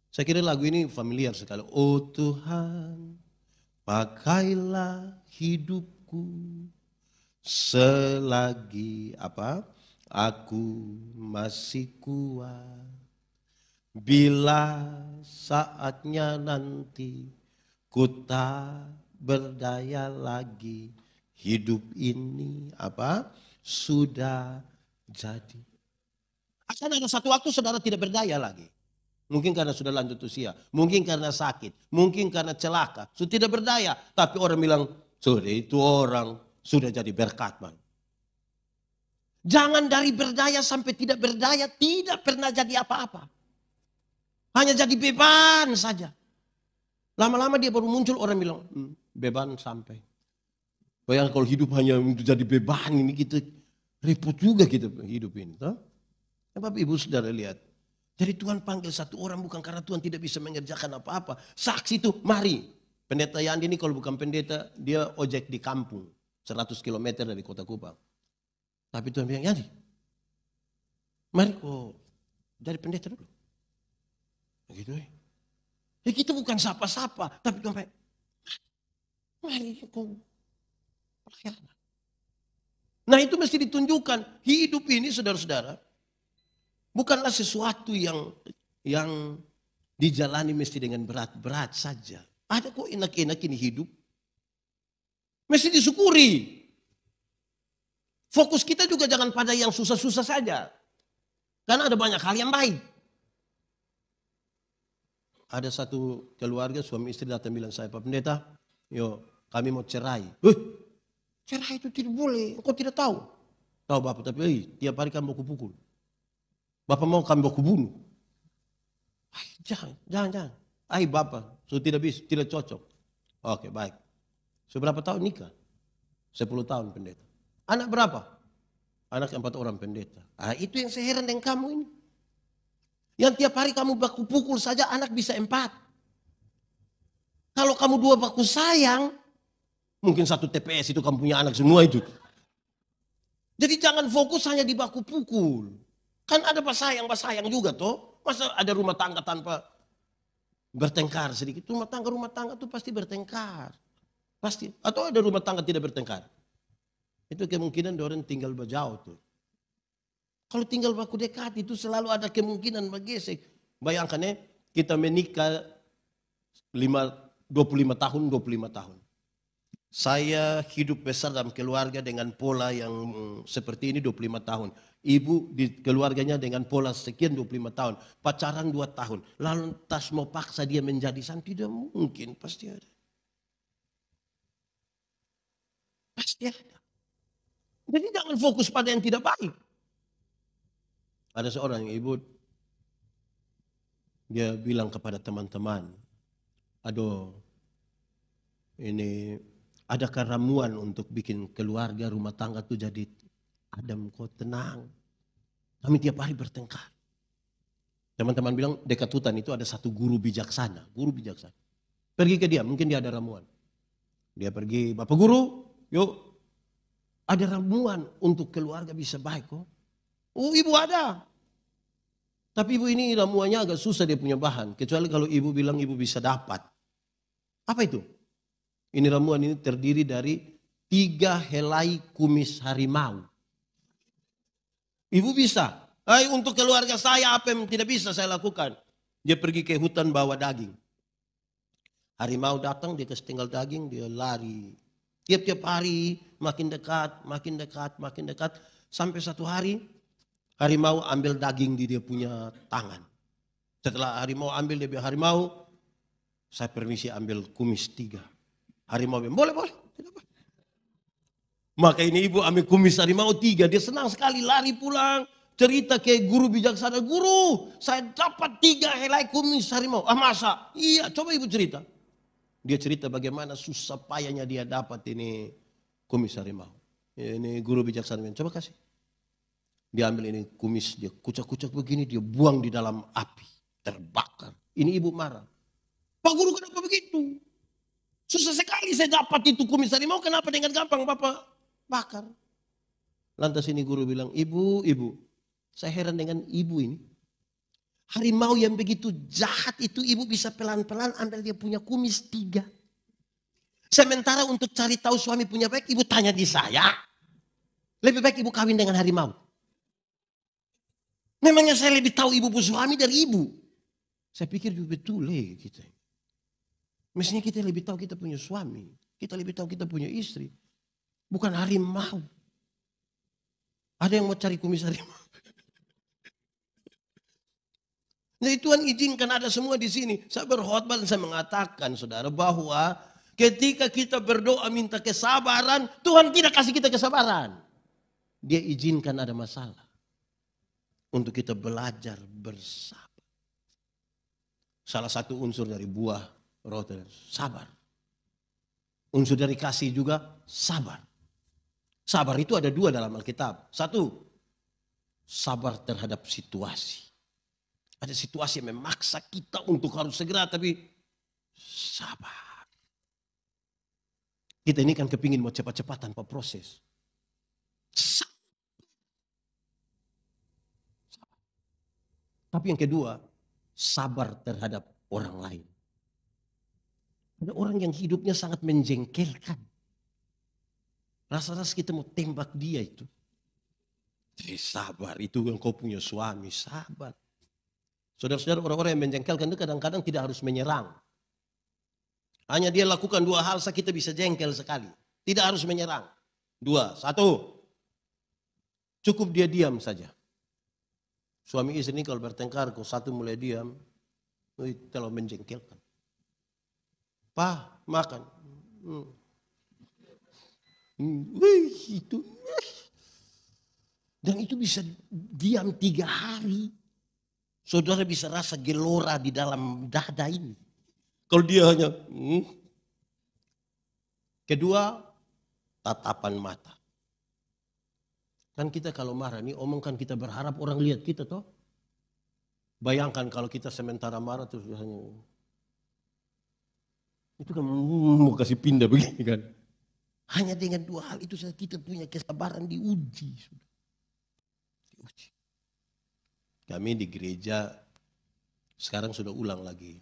A: Saya kira lagu ini familiar sekali. Oh Tuhan, pakailah hidupku selagi aku masih kuat. Bila saatnya nanti ku tak berdaya lagi, hidup ini sudah jadi. Akan ada satu waktu saudara tidak berdaya lagi. Mungkin karena sudah lanjut usia, mungkin karena sakit, mungkin karena celaka, sudah tidak berdaya. Tapi orang bilang, sudah itu orang sudah jadi berkat bang. Jangan dari berdaya sampai tidak berdaya, tidak pernah jadi apa-apa. Hanya jadi beban saja. Lama-lama dia baru muncul orang bilang, beban sampai. Bayangkan kalau hidup hanya jadi beban ini kita repot juga kita hidup ini. Bapak Ibu Saudara lihat. Jadi Tuhan panggil satu orang bukan karena Tuhan tidak bisa mengerjakan apa-apa. Saksi itu mari. Pendeta Yandi ini kalau bukan pendeta dia ojek di kampung. 100 km dari kota Kupang. Tapi Tuhan bilang Yandi. Mari kau jadi pendeta dulu. Begitu ya kita bukan sapa-sapa. Tapi Tuhan bilang. Mari kau pelayanan. Nah itu mesti ditunjukkan. Hidup ini saudara-saudara. Bukanlah sesuatu yang dijalani mesti dengan berat-berat saja. Ada kok enak-enak ini hidup. Mesti disyukuri. Fokus kita juga jangan pada yang susah-susah saja. Karena ada banyak hal yang baik. ada satu keluarga suami istri datang bilang saya, Pak Pendeta, kami mau cerai. Cerai itu tidak boleh, engkau tidak tahu. Tahu Bapak, tapi tiap hari kamu baku pukul. Bapak mau kami baku bunuh. Jangan. Bapak, so tidak bisa, tidak cocok. Oke, baik. Seberapa tahun nikah? 10 tahun pendeta. Anak berapa? Anak 4 orang pendeta. Itu yang saya heran dengan kamu ini. Yang tiap hari kamu baku pukul saja anak bisa 4. Kalau kamu 2 baku sayang, mungkin 1 TPS itu kamu punya anak semua itu. Jadi jangan fokus hanya di baku pukul. Kan ada sayang juga toh. Masa ada rumah tangga tanpa bertengkar sedikit. Rumah tangga itu pasti bertengkar. Pasti. Atau ada rumah tangga tidak bertengkar. Itu kemungkinan orang tinggal berjauh tuh. Kalau tinggal baku dekat itu selalu ada kemungkinan bergesek. Bayangkan ya, kita menikah 25 tahun. Saya hidup besar dalam keluarga dengan pola yang seperti ini 25 tahun. Ibu di keluarganya dengan pola sekian 25 tahun. Pacaran 2 tahun. Lalu tas mau paksa dia menjadi santi, tidak mungkin. Pasti ada. Pasti ada. Jadi jangan fokus pada yang tidak baik. Ada seorang ibu, dia bilang kepada teman-teman, aduh ini adakah ramuan untuk bikin keluarga rumah tangga tuh jadi adem kok tenang. Kami tiap hari bertengkar. Teman-teman bilang dekat hutan itu ada satu guru bijaksana. Pergi ke dia, mungkin dia ada ramuan. Dia pergi, Bapak Guru, yuk ada ramuan untuk keluarga bisa baik kok. Oh ibu ada. Tapi ibu ini ramuannya agak susah dia punya bahan. Kecuali kalau ibu bilang ibu bisa dapat. Apa itu? Ini ramuan ini terdiri dari 3 helai kumis harimau. Ibu bisa. Untuk keluarga saya apa yang tidak bisa saya lakukan. Dia pergi ke hutan bawa daging. Harimau datang dia kasih tinggal daging dia lari. Tiap-tiap hari makin dekat. Sampai satu hari harimau ambil daging di dia punya tangan. Setelah harimau ambil dia bilang, harimau saya permisi ambil kumis 3. Harimau bilang, boleh. Maka ini ibu ambil kumis harimau 3. Dia senang sekali lari pulang. Cerita ke guru bijaksana. Guru saya dapat 3 helai kumis harimau. Masa? Iya coba ibu cerita. Dia cerita bagaimana susah payahnya dia dapat ini kumis harimau. Ini guru bijaksana. Coba kasih. Dia ambil ini kumis, dia kucak-kucak begini, dia buang di dalam api. Terbakar. Ini ibu marah. Pak Guru kenapa begitu? Susah sekali saya dapat itu kumis harimau, kenapa dengan gampang Bapak bakar? Lantas ini guru bilang, ibu, saya heran dengan ibu ini. Harimau yang begitu jahat itu ibu bisa pelan-pelan ambil dia punya kumis 3. Sementara untuk cari tahu suami punya baik, ibu tanya di saya. Lebih baik ibu kawin dengan harimau. Memangnya saya lebih tahu ibu suami dari ibu. Saya pikir juga betul kita. Mestinya kita lebih tahu kita punya suami. Kita lebih tahu kita punya istri. Bukan harimau. Ada yang mau cari kumis harimau. Jadi Tuhan izinkan ada semua di sini. Saya berkhotbah dan saya mengatakan saudara bahwa ketika kita berdoa minta kesabaran, Tuhan tidak kasih kita kesabaran. Dia izinkan ada masalah. Untuk kita belajar bersabar. Salah satu unsur dari buah roh sabar. Unsur dari kasih juga sabar. Sabar itu ada 2 dalam Alkitab. 1, sabar terhadap situasi. Ada situasi yang memaksa kita untuk harus segera tapi sabar. Kita ini kan kepingin mau cepat-cepat tanpa proses. Sabar. Tapi yang kedua, sabar terhadap orang lain. Ada orang yang hidupnya sangat menjengkelkan. Rasa-rasa kita mau tembak dia itu. Jadi sabar, itu yang kau punya suami, sabar. Saudara-saudara, orang-orang yang menjengkelkan itu kadang-kadang tidak harus menyerang. Hanya dia lakukan 2 hal saja kita bisa jengkel sekali. Tidak harus menyerang. 2, 1. Cukup dia diam saja. Suami istri ini kalau bertengkar, kalau satu mulai diam, Terlalu menjengkelkan. Pak, makan. Itu. Dan itu bisa diam 3 hari. Saudara bisa rasa gelora di dalam dada ini. Kalau dia hanya. Kedua, tatapan mata. Kan kita kalau marah nih omongkan kita berharap orang lihat kita toh. Bayangkan kalau kita sementara marah terus hanya. Itu kan mau kasih pindah begini kan. Hanya dengan 2 hal itu saja kita punya kesabaran diuji. Kami di gereja sekarang sudah ulang lagi.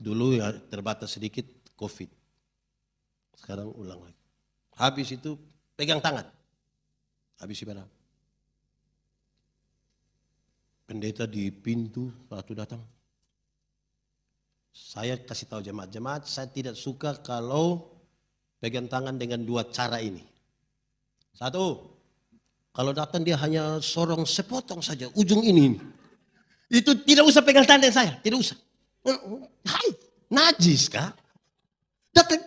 A: Dulu ya terbatas sedikit COVID. Sekarang ulang lagi. Habis itu pegang tangan. Habis ibadah. Pendeta di pintu waktu datang. Saya kasih tahu jemaat-jemaat, saya tidak suka kalau pegang tangan dengan 2 cara ini. 1, kalau datang dia hanya sorong sepotong saja ujung ini. Itu tidak usah pegang tangan dengan saya, tidak usah. Hai, najis kah? Datang,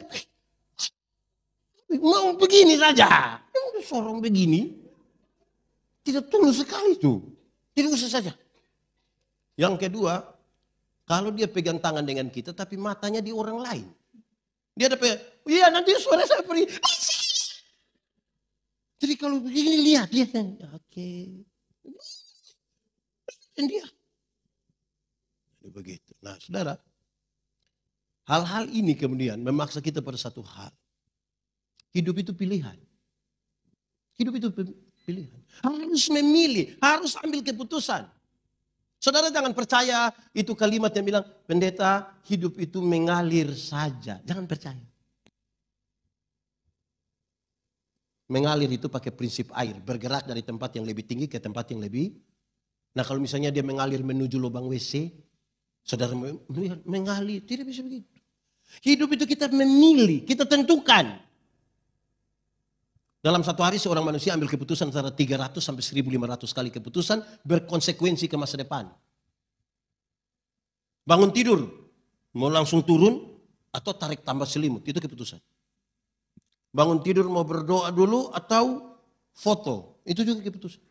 A: mau begini saja, sorong begini. Tidak tulus sekali itu, tidak usah saja. Yang kedua, kalau dia pegang tangan dengan kita tapi matanya di orang lain. Dia ada pegang, iya nanti suara saya pergi. Jadi kalau begini lihat. Oke. Dan dia. Begitu. Nah saudara, hal-hal ini kemudian memaksa kita pada satu hal. Hidup itu pilihan. Hidup itu pilihan. Harus memilih, harus ambil keputusan. Saudara jangan percaya itu kalimat yang bilang, pendeta hidup itu mengalir saja. Jangan percaya. Mengalir itu pakai prinsip air. Bergerak dari tempat yang lebih tinggi ke tempat yang lebih. Nah kalau misalnya dia mengalir menuju lubang WC. Saudara mengalir. Tidak bisa begitu. Hidup itu kita memilih. Kita tentukan. Dalam satu hari seorang manusia ambil keputusan antara 300 sampai 1500 kali keputusan berkonsekuensi ke masa depan. Bangun tidur, mau langsung turun atau tarik tambah selimut, itu keputusan. Bangun tidur mau berdoa dulu atau foto, itu juga keputusan.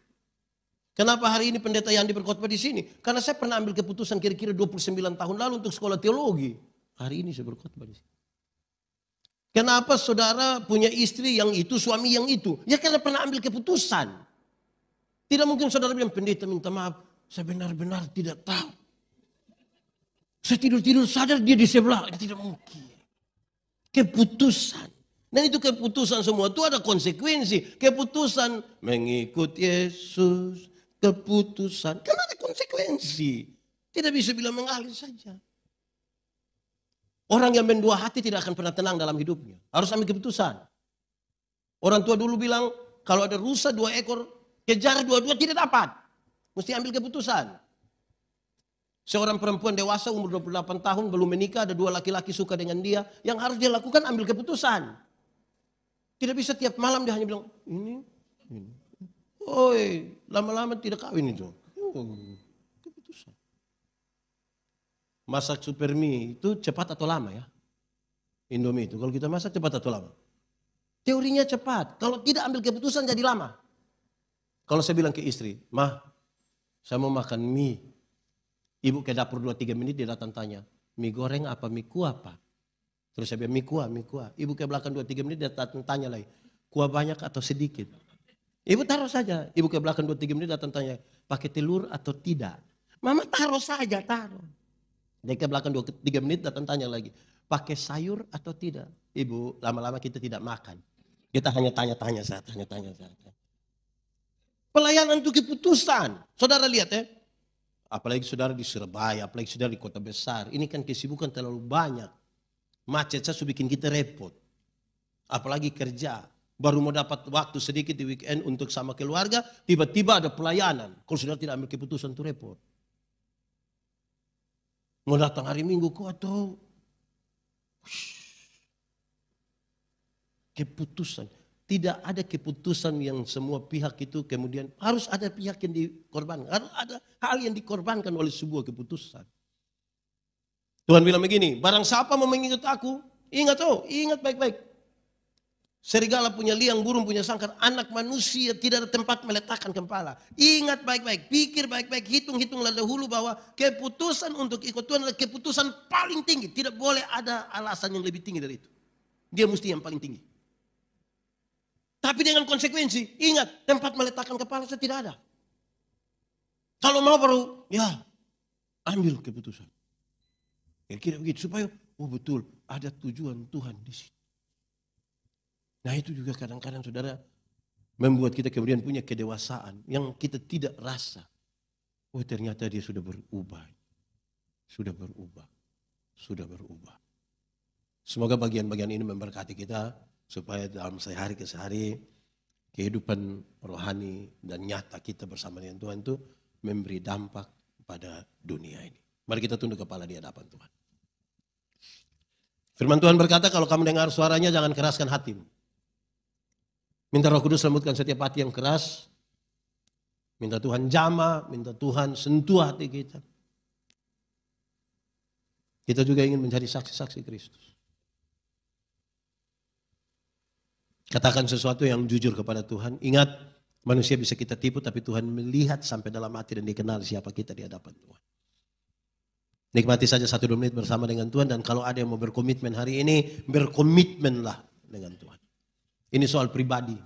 A: Kenapa hari ini pendeta Yandi berkhotbah di sini? Karena saya pernah ambil keputusan kira-kira 29 tahun lalu untuk sekolah teologi. Hari ini saya berkhotbah di sini. Kenapa saudara punya istri yang itu, suami yang itu? Ya karena pernah ambil keputusan. Tidak mungkin saudara bilang, pendeta minta maaf, saya benar-benar tidak tahu. Saya tidur-tidur sadar dia di sebelah. Tidak mungkin. Keputusan. Dan itu keputusan semua itu ada konsekuensi. Keputusan mengikut Yesus. Keputusan. Karena ada konsekuensi. Tidak bisa bilang mengalir saja. Orang yang mendua hati tidak akan pernah tenang dalam hidupnya. Harus ambil keputusan. Orang tua dulu bilang, kalau ada rusa 2 ekor, kejar 2-2 tidak dapat. Mesti ambil keputusan. Seorang perempuan dewasa umur 28 tahun belum menikah, ada 2 laki-laki suka dengan dia. Yang harus dia lakukan ambil keputusan. Tidak bisa tiap malam dia hanya bilang, ini. Oi, lama-lama tidak kawin itu. Keputusan. Masak super mie itu cepat atau lama ya? Indomie itu. Kalau kita masak cepat atau lama? Teorinya cepat. Kalau tidak ambil keputusan jadi lama. Kalau saya bilang ke istri, "Mah, saya mau makan mie." Ibu ke dapur 2-3 menit dia datang tanya, "Mie goreng apa mie kuah apa?" Terus saya bilang, mie kuah. Ibu ke belakang 2-3 menit dia datang tanya lagi, "Kuah banyak atau sedikit?" Ibu taruh saja. Ibu ke belakang 2-3 menit datang tanya, "Pakai telur atau tidak?" Mama taruh saja, taruh. Dia ke belakang 2-3 menit datang tanya lagi, "Pakai sayur atau tidak?" Ibu, lama-lama kita tidak makan. Kita hanya tanya-tanya saja. Pelayanan itu keputusan. Saudara lihat ya. Apalagi saudara di Surabaya, apalagi saudara di kota besar. Ini kan kesibukan terlalu banyak. Macet saja bikin kita repot. Apalagi kerja. Baru mau dapat waktu sedikit di weekend untuk sama keluarga. Tiba-tiba ada pelayanan. Kalau saudara tidak ambil keputusan itu repot. Mau datang hari Minggu kok atau keputusan. Tidak ada keputusan yang semua pihak itu kemudian harus ada pihak yang dikorbankan. Harus ada hal yang dikorbankan oleh sebuah keputusan. Tuhan bilang begini, barang siapa mau mengikut aku, ingat baik-baik. Serigala punya liang, burung punya sangkar, anak manusia tidak ada tempat meletakkan kepala. Ingat baik-baik, pikir baik-baik, hitung-hitunglah dahulu bahwa keputusan untuk ikut Tuhan adalah keputusan paling tinggi. Tidak boleh ada alasan yang lebih tinggi dari itu. Dia mesti yang paling tinggi. Tapi dengan konsekuensi, ingat, tempat meletakkan kepala saya tidak ada. Kalau mau baru, ya ambil keputusan. Kira-kira begitu, supaya, oh betul, ada tujuan Tuhan di sini. Nah itu juga kadang-kadang saudara membuat kita kemudian punya kedewasaan yang kita tidak rasa. Oh ternyata dia sudah berubah. Sudah berubah. Semoga bagian-bagian ini memberkati kita supaya dalam sehari ke sehari kehidupan rohani dan nyata kita bersama dengan Tuhan itu memberi dampak pada dunia ini. Mari kita tunduk kepala di hadapan Tuhan. Firman Tuhan berkata, kalau kamu dengar suaranya jangan keraskan hatimu. Minta Roh Kudus lembutkan setiap hati yang keras. Minta Tuhan jamah, minta Tuhan sentuh hati kita. Kita juga ingin menjadi saksi-saksi Kristus. Katakan sesuatu yang jujur kepada Tuhan. Ingat, manusia bisa kita tipu, tapi Tuhan melihat sampai dalam hati dan dikenal siapa kita di hadapan Tuhan. Nikmati saja 1-2 menit bersama dengan Tuhan, dan kalau ada yang mau berkomitmen hari ini, berkomitmenlah dengan Tuhan. Ini soal pribadi.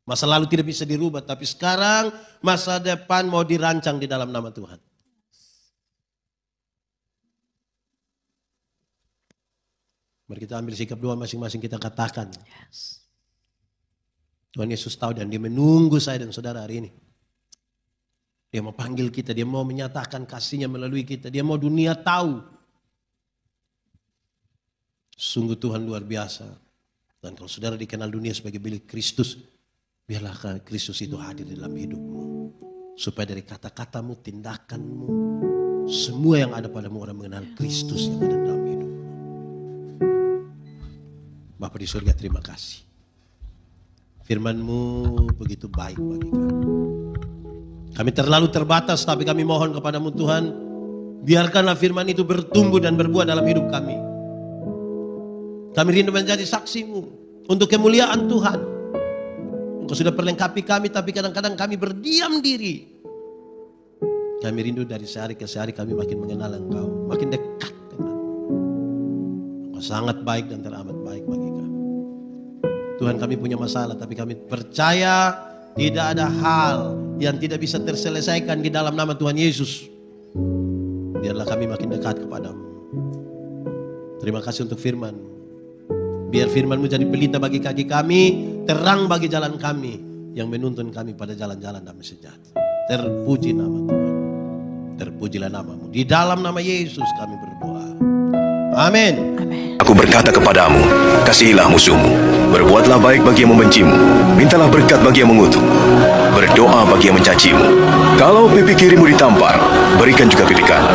A: Masa lalu tidak bisa dirubah, tapi sekarang masa depan mau dirancang di dalam nama Tuhan. Mari kita ambil sikap doa masing-masing, kita katakan. Tuhan Yesus tahu dan dia menunggu saya dan saudara hari ini. Dia mau panggil kita, dia mau menyatakan kasihnya melalui kita. Dia mau dunia tahu. Sungguh Tuhan luar biasa. Dan kalau saudara dikenal dunia sebagai milik Kristus, biarlah Kristus itu hadir di dalam hidupmu. Supaya dari kata-katamu, tindakanmu, semua yang ada padamu orang mengenal Kristus yang ada dalam hidupmu. Bapa di surga, terima kasih. Firman-Mu begitu baik bagi kami. Kami terlalu terbatas, tapi kami mohon kepadamu Tuhan, biarkanlah firman itu bertumbuh dan berbuah dalam hidup kami. Kami rindu menjadi saksi-Mu untuk kemuliaan Tuhan. Engkau sudah perlengkapi kami, tapi kadang-kadang kami berdiam diri. Kami rindu dari sehari ke sehari kami makin mengenal Engkau, makin dekat dengan Engkau. Sangat baik dan teramat baik bagi kami. Tuhan, kami punya masalah, tapi kami percaya tidak ada hal yang tidak bisa terselesaikan di dalam nama Tuhan Yesus. Biarlah kami makin dekat kepadamu. Terima kasih untuk firman. Biar firman-Mu jadi pelita bagi kaki kami, terang bagi jalan kami, yang menuntun kami pada jalan-jalan damai sejahtera. Terpuji nama Tuhan. Terpujilah nama-Mu. Di dalam nama Yesus kami berdoa. Amin.
B: Aku berkata kepadamu, kasihilah musuhmu, berbuatlah baik bagi yang membencimu, mintalah berkat bagi yang mengutuk, berdoa bagi yang mencacimu. Kalau pipi kirimu ditampar, berikan juga pipi kanan.